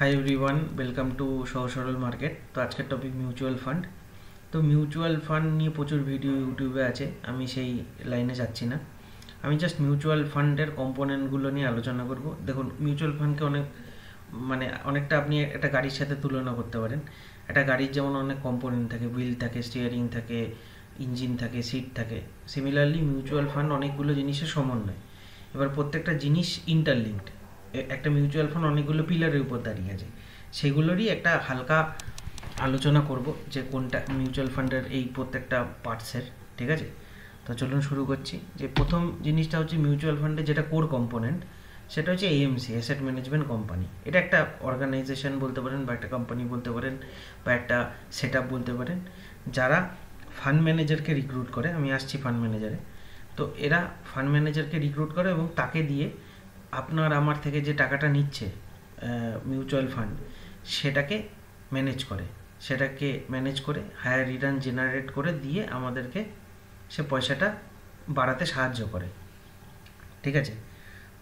Hi everyone, welcome to সহজ সরল market. তো আজকের টপিক মিউচুয়াল ফান্ড। তো মিউচুয়াল ফান্ড নিয়ে প্রচুর ভিডিও ইউটিউবে আছে, আমি সেই লাইনে যাচ্ছি না। আমি জাস্ট মিউচুয়াল ফান্ডের কম্পোনেন্টগুলো নিয়ে আলোচনা করব। দেখুন, মিউচুয়াল ফান্ডকে অনেকটা আপনি একটা গাড়ির সাথে তুলনা করতে পারেন। একটা গাড়ির যেমন অনেক কম্পোনেন্ট থাকে, হুইল থাকে, স্টিয়ারিং থাকে, ইঞ্জিন থাকে, সিট থাকে। সিমিলারলি মিউচুয়াল ফান্ড অনেকগুলো জিনিসের সমন্বয়। এবার প্রত্যেকটা জিনিস ইন্টারলিঙ্কড। একটা মিউচুয়াল ফান্ড অনেকগুলো পিলারের উপর দাঁড়িয়ে আছে, সেগুলোরই একটা হালকা আলোচনা করব যে কোনটা মিউচুয়াল ফান্ডের এই প্রত্যেকটা পার্টসের। ঠিক আছে, তো চলুন শুরু করছি। যে প্রথম জিনিসটা হচ্ছে মিউচুয়াল ফান্ডের যেটা কোর কম্পোনেন্ট, সেটা হচ্ছে এএমসি, অ্যাসেট ম্যানেজমেন্ট কোম্পানি। এটা একটা অর্গানাইজেশন বলতে পারেন, বা একটা কোম্পানি বলতে পারেন, বা একটা সেট আপ বলতে পারেন, যারা ফান্ড ম্যানেজারকে রিক্রুট করে। আমি আসছি ফান্ড ম্যানেজারে। তো এরা ফান্ড ম্যানেজারকে রিক্রুট করে এবং তাকে দিয়ে আপনার আমার থেকে যে টাকাটা নিচ্ছে মিউচুয়াল ফান্ড, সেটাকে ম্যানেজ করে হায়ার রিটার্ন জেনারেট করে দিয়ে আমাদেরকে সে পয়সাটা বাড়াতে সাহায্য করে। ঠিক আছে,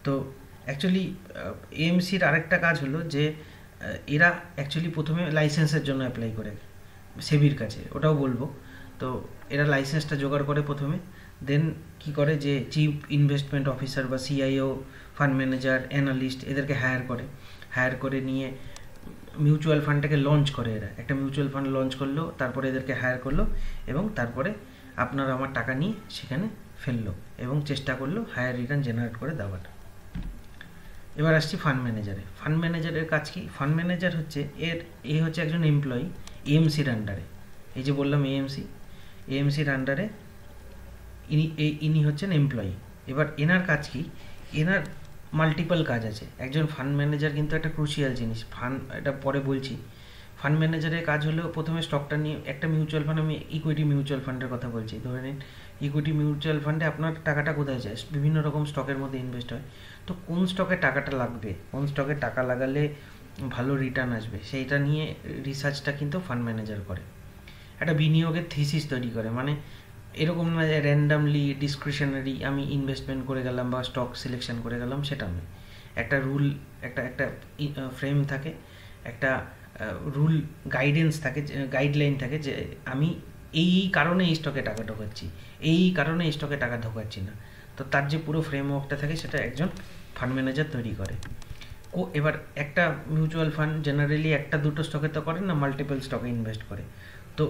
তো অ্যাকচুয়ালি এএমসির আরেকটা কাজ হলো যে এরা অ্যাকচুয়ালি প্রথমে লাইসেন্সের জন্য অ্যাপ্লাই করে সেবির কাছে, ওটাও বলবো। তো এরা লাইসেন্সটা জোগাড় করে প্রথমে, দেন কি করে যে চিফ ইনভেস্টমেন্ট অফিসার বা সিআইও, ফান্ড ম্যানেজার, অ্যানালিস্ট, এদেরকে হায়ার করে নিয়ে মিউচুয়াল ফান্ডটাকে লঞ্চ করে। এরা একটা মিউচুয়াল ফান্ড লঞ্চ করলো, তারপরে এদেরকে হায়ার করলো এবং তারপরে আপনার আমার টাকা নিয়ে সেখানে ফেললো এবং চেষ্টা করলো হায়ার রিটার্ন জেনারেট করে দেওয়াটা। এবার আসছি ফান্ড ম্যানেজারের কাজ কি? ফান্ড ম্যানেজার হচ্ছে হচ্ছে একজন এমপ্লয়ি এএমসির আন্ডারে। এই যে বললাম এএমসির আন্ডারে ইনি হচ্ছেন এমপ্লয়ি। এবার এনার কাজ কি? এনার মাল্টিপল কাজ আছে। একজন ফান্ড ম্যানেজার কিন্তু একটা ক্রুশিয়াল জিনিস, এটা পরে বলছি। ফান্ড ম্যানেজারের কাজ হলো প্রথমে স্টকটা নিয়ে, একটা মিউচুয়াল ফান্ড, আমি ইকুইটি মিউচুয়াল ফান্ডের কথা বলছি। ধরে নিন ইকুইটি মিউচুয়াল ফান্ডে আপনার টাকাটা কোথায় যায়? বিভিন্ন রকম স্টকের মধ্যে ইনভেস্ট হয়। তো কোন স্টকে টাকাটা লাগবে, কোন স্টকে টাকা লাগালে ভালো রিটার্ন আসবে, সেইটা নিয়ে রিসার্চটা কিন্তু ফান্ড ম্যানেজার করে। একটা বিনিয়োগের থিসিস তৈরি করে। মানে এরকম না যে র্যান্ডামলি ডিসক্রিশনারি আমি ইনভেস্টমেন্ট করে গেলাম বা স্টক সিলেকশন করে গেলাম, সেটা নয়। একটা রুল, একটা ফ্রেম থাকে, একটা রুল গাইডলাইন থাকে যে আমি এই কারণে এই স্টকে টাকা ঢোকাচ্ছি, এই কারণে এই স্টকে টাকা ঢোকাচ্ছি না। তো তার যে পুরো ফ্রেমওয়ার্কটা থাকে, সেটা একজন ফান্ড ম্যানেজার তৈরি করে। এবার একটা মিউচুয়াল ফান্ড জেনারেলি একটা দুটো স্টকে তো করে না, মাল্টিপল স্টকে ইনভেস্ট করে। তো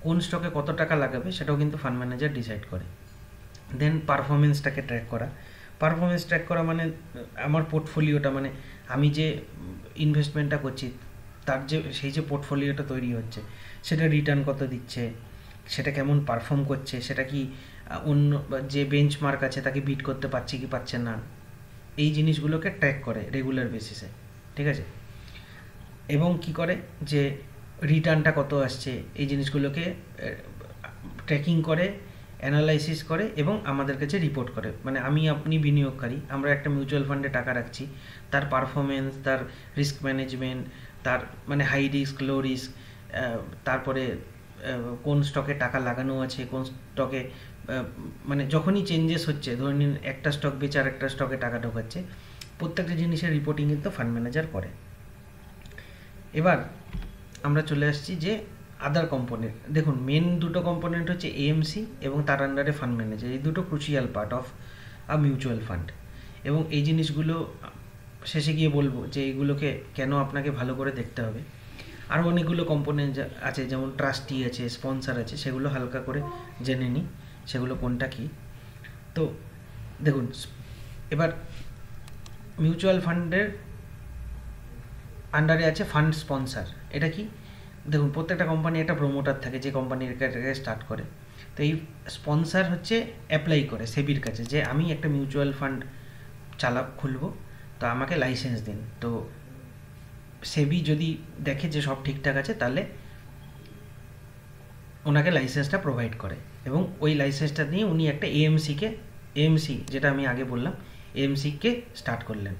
কোন স্টকে কত টাকা লাগাবে সেটাও কিন্তু ফান্ড ম্যানেজার ডিসাইড করে। দেন পারফরমেন্সটাকে ট্র্যাক করা মানে আমার পোর্টফোলিওটা, মানে আমি যে ইনভেস্টমেন্টটা করছি তার সেই যে পোর্টফোলিওটা তৈরি হচ্ছে, সেটা রিটার্ন কত দিচ্ছে, সেটা কেমন পারফর্ম করছে, সেটা কি অন্য যে বেঞ্চমার্ক আছে তাকে বিট করতে পারছে কি পারছে না, এই জিনিসগুলোকে ট্র্যাক করে রেগুলার বেসিসে। ঠিক আছে, এবং কি করে যে রিটার্নটা কত আসছে, এই জিনিসগুলোকে ট্র্যাকিং করে, অ্যানালাইসিস করে এবং আমাদের কাছে রিপোর্ট করে। মানে আপনি বিনিয়োগকারী, আমরা একটা মিউচুয়াল ফান্ডে টাকা রাখছি, তার পারফরমেন্স, তার রিস্ক ম্যানেজমেন্ট, তার মানে হাই রিস্ক, লো রিস্ক, তারপরে কোন স্টকে টাকা লাগানো আছে, কোন স্টকে মানে যখনই চেঞ্জেস হচ্ছে, ধরে নিন একটা স্টক বেচে আর একটা স্টকে টাকা ঢোকাচ্ছে, প্রত্যেকটা জিনিসের রিপোর্টিং কিন্তু ফান্ড ম্যানেজার করে। এবার আমরা চলে আসছি যে আদার কম্পোনেন্ট। দেখুন, মেন দুটো কম্পোনেন্ট হচ্ছে এএমসি এবং তার আন্ডারে ফান্ড ম্যানেজার। এই দুটো crucial part of a mutual fund. এবং এই জিনিসগুলো শেষে গিয়ে বলবো যে এইগুলোকে কেন আপনাকে ভালো করে দেখতে হবে। আরও অনেকগুলো কম্পোনেন্ট আছে, যেমন ট্রাস্টি আছে, স্পন্সর আছে, সেগুলো হালকা করে জেনে নিই সেগুলো কোনটা কী। তো দেখুন, এবার মিউচুয়াল ফান্ডের আন্ডারে আছে ফান্ড স্পন্সর। এটা কি? দেখুন, প্রত্যেকটা কোম্পানি একটা প্রোমোটার থাকে যে কোম্পানির স্টার্ট করে। তো এই স্পন্সর হচ্ছে অ্যাপ্লাই করে সেবির কাছে যে আমি একটা মিউচুয়াল ফান্ড খুলবো, তো আমাকে লাইসেন্স দিন। তো সেবি যদি দেখে যে সব ঠিকঠাক আছে, তাহলে ওনাকে লাইসেন্সটা প্রোভাইড করে এবং ওই লাইসেন্সটা নিয়ে উনি একটা এএমসি যেটা আমি আগে বললাম, এএমসিকে স্টার্ট করলেন।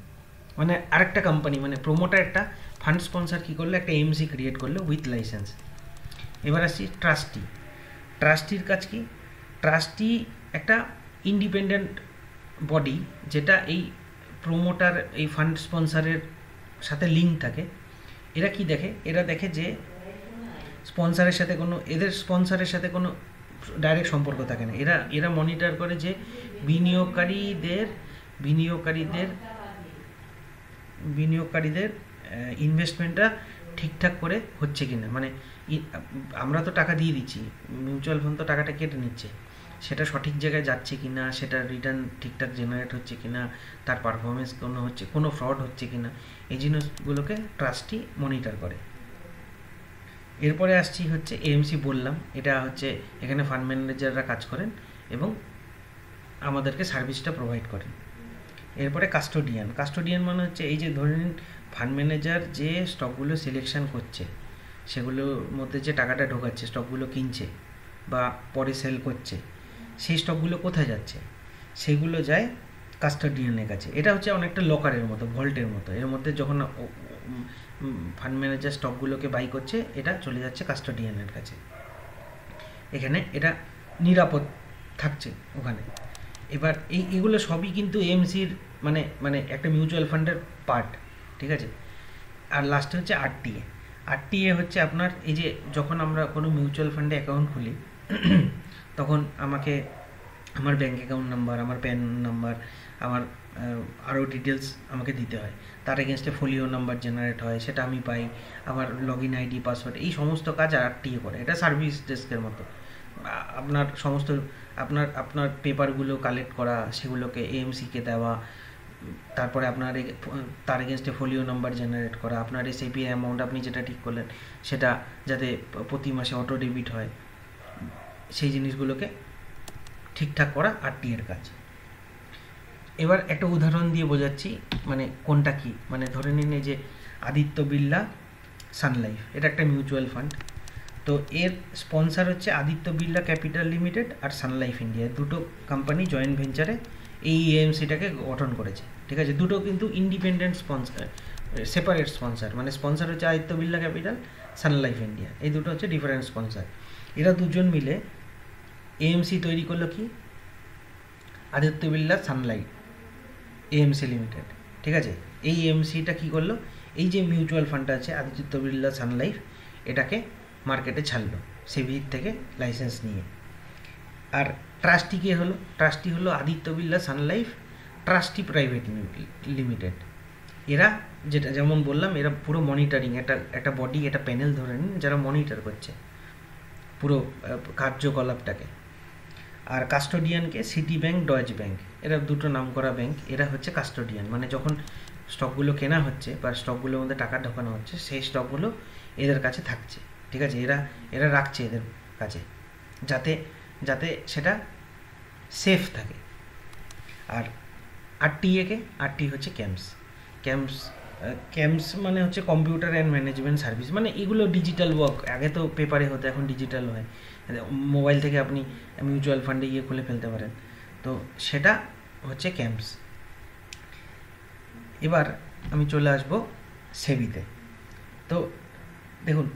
মানে আরেকটা কোম্পানি, মানে প্রোমোটার একটা ফান্ড স্পন্সর কী করলো, একটা এএমসি ক্রিয়েট করলো উইথ লাইসেন্স। এবার আসছি ট্রাস্টির কাজ কি? ট্রাস্টি একটা ইন্ডিপেন্ডেন্ট বডি, যেটা এই প্রোমোটার, এই ফান্ড স্পন্সরের সাথে লিঙ্ক থাকে এরা কি দেখে, এরা দেখে যে স্পন্সরের সাথে কোনো, এদের স্পন্সরের সাথে কোনো ডাইরেক্ট সম্পর্ক থাকে না। এরা মনিটর করে যে বিনিয়োগকারীদের বিনিয়োগকারীদের বিনিয়োগকারীদের ইনভেস্টমেন্টটা ঠিকঠাক করে হচ্ছে কিনা, মানে আমরা তো টাকা দিয়ে দিচ্ছি, মিউচুয়াল ফান্ড তো টাকাটা কেটে নিচ্ছে, সেটা সঠিক জায়গায় যাচ্ছে কি না, সেটা রিটার্ন ঠিকঠাক জেনারেট হচ্ছে কি না, তার পারফরমেন্স কোনো ফ্রড হচ্ছে কি না, এই জিনিসগুলোকে ট্রাস্টি মনিটর করে। এরপরে আসছি হচ্ছে এএমসি, বললাম এটা হচ্ছে এখানে ফান্ড ম্যানেজাররা কাজ করেন এবং আমাদেরকে সার্ভিসটা প্রোভাইড করেন। এরপরে কাস্টোডিয়ান মানে হচ্ছে এই যে ধরে নিন ফান্ড ম্যানেজার যে স্টকগুলো সিলেকশন করছে, সেগুলোর মধ্যে যে টাকাটা ঢোকাচ্ছে, স্টকগুলো কিনছে বা পরে সেল করছে, সেই স্টকগুলো কোথায় যাচ্ছে, সেগুলো যায় কাস্টোডিয়ানের কাছে। এটা হচ্ছে অনেকটা লকারের মতো, ভল্টের মতো। এর মধ্যে যখন ফান্ড ম্যানেজার স্টকগুলোকে বাই করছে, এটা চলে যাচ্ছে কাস্টোডিয়ানের কাছে, এখানে এটা নিরাপদ থাকছে ওখানে। এবার এগুলো সবই কিন্তু এএমসির মানে একটা মিউচুয়াল ফান্ডের পার্ট, ঠিক আছে। আর লাস্টে হচ্ছে আরটিএ হচ্ছে আপনার এই যে যখন আমরা কোনো মিউচুয়াল ফান্ডে অ্যাকাউন্ট খুলি তখন আমাকে আমার ব্যাঙ্ক অ্যাকাউন্ট নাম্বার, আমার প্যান নাম্বার, আমার আরও ডিটেলস আমাকে দিতে হয়, তার এগেনস্টে ফোলিও নাম্বার জেনারেট হয়, সেটা আমি পাই, আমার লগ ইন আইডি, পাসওয়ার্ড, এই সমস্ত কাজ আরটিএ করে। এটা সার্ভিস ডেস্কের মতো। আপনার সমস্ত আপনার পেপারগুলো কালেক্ট করা, সেগুলোকে এএমসিকে দেওয়া, তারপরে আপনার তার এগেনস্টে ফোলিও নাম্বার জেনারেট করা, আপনার এসএপিআই অ্যামাউন্ট আপনি যেটা ঠিক করলেন সেটা যাতে প্রতি মাসে অটো ডেবিট হয়, সেই জিনিসগুলোকে ঠিকঠাক করা আরটিএর কাজ। এবার একটা উদাহরণ দিয়ে বোঝাচ্ছি মানে কোনটা কি। মানে ধরে নিন এই যে আদিত্য বিড়লা সান লাইফ, এটা একটা মিউচুয়াল ফান্ড। তো এর স্পন্সর হচ্ছে আদিত্য বিড়লা ক্যাপিটাল লিমিটেড আর সান লাইফ ইন্ডিয়া, দুটো কোম্পানি জয়েন্ট ভেঞ্চারে এই এএমসিটাকে গঠন করেছে, ঠিক আছে। দুটো কিন্তু ইন্ডিপেন্ডেন্ট স্পন্সর, সেপারেট স্পন্সর, মানে স্পন্সর হচ্ছে আদিত্য বিড়লা ক্যাপিটাল, সান লাইফ ইন্ডিয়া, এই দুটো হচ্ছে ডিফারেন্ট স্পন্সর। এরা দুজন মিলে এএমসি তৈরি করলো, কি Aditya Birla Sunlight AMC limited, ঠিক আছে। এই এএমসিটা কী করলো, এই যে মিউচুয়াল ফান্ডটা আছে আদিত্য বিড়লা সান লাইফ, এটাকে মার্কেটে ছাড়লো সেবির থেকে লাইসেন্স নিয়ে। আর ট্রাস্টি কে হলো, ট্রাস্টি হলো আদিত্য বিড়লা সান লাইফ ট্রাস্টি প্রাইভেট লিমিটেড। এরা যেটা যেমন বললাম, এরা পুরো মনিটরিং, একটা বডি, একটা প্যানেল ধরে নিন যারা মনিটর করছে পুরো কার্যকলাপটাকে। আর কাস্টোডিয়ানকে সিটি ব্যাংক, ডয়েচ ব্যাংক, এরা দুটো নাম করা ব্যাংক, এরা হচ্ছে কাস্টোডিয়ান। মানে যখন স্টকগুলো কেনা হচ্ছে বা স্টকগুলোর মধ্যে টাকা ঢোকানো হচ্ছে, সেই স্টকগুলো এদের কাছে থাকছে, ঠিক আছে। এরা রাখছে এদের কাছে যাতে সেটা সেফ থাকে। আর আরটি হচ্ছে ক্যাম্পস মানে হচ্ছে কম্পিউটার অ্যান্ড ম্যানেজমেন্ট সার্ভিস। মানে এগুলো ডিজিটাল ওয়ার্ক, আগে তো পেপারে হতো, এখন ডিজিটাল হয়, মোবাইল থেকে আপনি মিউচুয়াল ফান্ডে গিয়ে খুলে ফেলতে পারেন, তো সেটা হচ্ছে ক্যাম্পস। এবার আমি চলে আসব সেবিতে। তো দেখুন,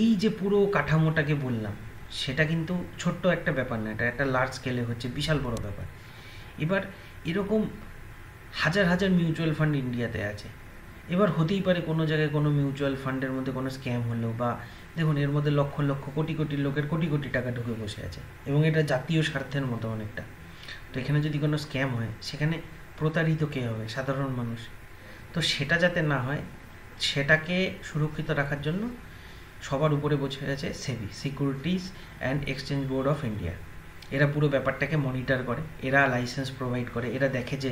এই যে পুরো কাঠামোটাকে বললাম, সেটা কিন্তু ছোট্ট একটা ব্যাপার না, এটা একটা লার্জ স্কেলে হচ্ছে বিশাল বড় ব্যাপার। এবার এরকম হাজার হাজার মিউচুয়াল ফান্ড ইন্ডিয়াতে আছে। এবার হতেই পারে কোনো জায়গায় কোনো মিউচুয়াল ফান্ডের মধ্যে কোনো স্ক্যাম হলো, বা দেখুন এর মধ্যে লক্ষ লক্ষ কোটি কোটি লোকের কোটি কোটি টাকা ঢুকে বসে আছে, এবং এটা জাতীয় স্বার্থের মতো অনেকটা। তো এখানে যদি কোনো স্ক্যাম হয়, সেখানে প্রতারিত কে হবে? সাধারণ মানুষ। তো সেটা যাতে না হয়, সেটাকে সুরক্ষিত রাখার জন্য সবার উপরে বসে আছে SEBI, securities and exchange board of India. এরা পুরো ব্যাপারটাকে মনিটর করে, এরা লাইসেন্স প্রোভাইড করে, এরা দেখে যে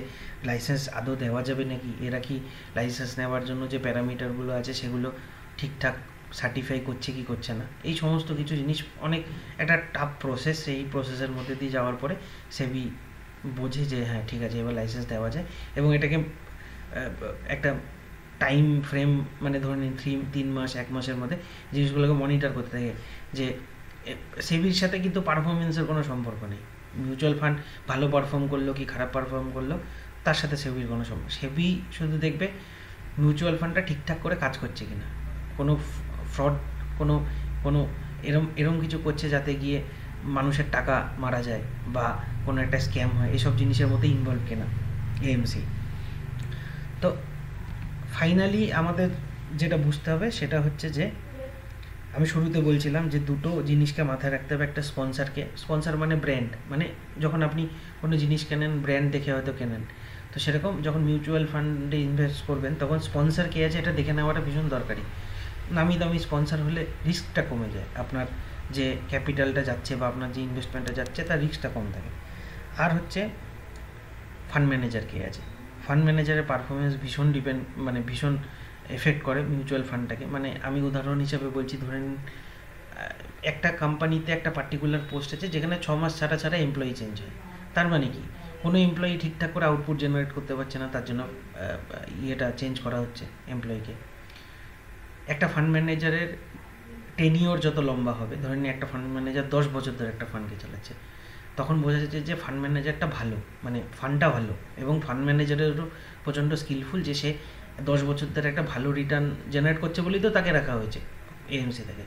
লাইসেন্স আদৌ দেওয়া যাবে নাকি, এরা কি লাইসেন্স নেওয়ার জন্য যে প্যারামিটারগুলো আছে সেগুলো ঠিকঠাক সার্টিফাই করছে কি করছে না, এই সমস্ত কিছু জিনিস। অনেক একটা টাফ প্রসেস, সেই প্রসেসের মধ্যে দিয়ে যাওয়ার পরে সেবি বোঝে যে হ্যাঁ ঠিক আছে, এবার লাইসেন্স দেওয়া যায়, এবং এটাকে একটা টাইম ফ্রেম, মানে ধরে নিন 3 মাস 1 মাসের মধ্যে জিনিসগুলোকে মনিটর করতে থাকে। যে সেবির সাথে কিন্তু পারফরমেন্সের কোনো সম্পর্ক নেই, মিউচুয়াল ফান্ড ভালো পারফর্ম করলো কি খারাপ পারফর্ম করলো তার সাথে সেবির কোনো সম্পর্ক। সেবি শুধু দেখবে মিউচুয়াল ফান্ডটা ঠিকঠাক করে কাজ করছে কিনা, কোনো ফ্রড, কোনো এরম কিছু করছে যাতে গিয়ে মানুষের টাকা মারা যায় বা কোনো একটা স্ক্যাম হয়, এসব জিনিসের মধ্যে ইনভলভ কিনা এএমসি। তো ফাইনালি আমাদের যেটা বুঝতে হবে সেটা হচ্ছে যে আমি শুরুতে বলছিলাম যে দুটো জিনিসকে মাথায় রাখতে হবে। একটা স্পন্সর মানে ব্র্যান্ড, মানে যখন আপনি কোনো জিনিস কেনেন ব্র্যান্ড দেখে হয়তো কেনেন, তো সেরকম যখন মিউচুয়াল ফান্ডে ইনভেস্ট করবেন তখন স্পন্সর কে আছে এটা দেখে নেওয়াটা ভীষণ দরকারি। নামি দামি স্পন্সর হলে রিস্কটা কমে যায়, আপনার যে ক্যাপিটালটা যাচ্ছে বা আপনার যে ইনভেস্টমেন্টটা যাচ্ছে তার রিস্কটা কম থাকে। আর হচ্ছে ফান্ড ম্যানেজার কে আছে, ফান্ড ম্যানেজারের পারফরমেন্স ভীষণ মানে ভীষণ এফেক্ট করে মিউচুয়াল ফান্ডটাকে। মানে আমি উদাহরণ হিসাবে বলছি, ধরেন একটা কোম্পানিতে একটা পার্টিকুলার পোস্ট আছে যেখানে 6 মাস ছাড়া ছাড়া এমপ্লয়ি চেঞ্জ হয়। তার মানে কি, কোনো এমপ্লয়ি ঠিকঠাক করে আউটপুট জেনারেট করতে পারছে না, তার জন্য ইয়েটা চেঞ্জ করা হচ্ছে এমপ্লয়িকে। একটা ফান্ড ম্যানেজারের টেনিওর যত লম্বা হবে, ধরেন একটা ফান্ড ম্যানেজার 10 বছর ধরে একটা ফান্ডকে চালাচ্ছে, তখন বোঝা যাচ্ছে যে ফান্ড ম্যানেজারটা ভালো, মানে ফান্ডটা ভালো, এবং ফান্ড ম্যানেজারেরও প্রচণ্ড স্কিলফুল, যে সে 10 বছর ধরে একটা ভালো রিটার্ন জেনারেট করছে বলেই তো তাকে রাখা হয়েছে এএমসি থেকে।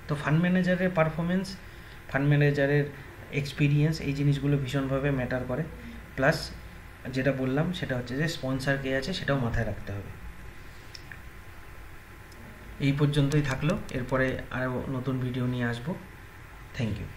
তো ফান্ড ম্যানেজারের পারফরমেন্স, ফান্ড ম্যানেজারের এক্সপিরিয়েন্স, এই জিনিসগুলো ভীষণভাবে ম্যাটার করে। প্লাস যেটা বললাম সেটা হচ্ছে যে স্পন্সর কে আছে সেটাও মাথায় রাখতে হবে। এই পর্যন্তই থাকলো, এরপরে আরও নতুন ভিডিও নিয়ে আসবো। Thank you.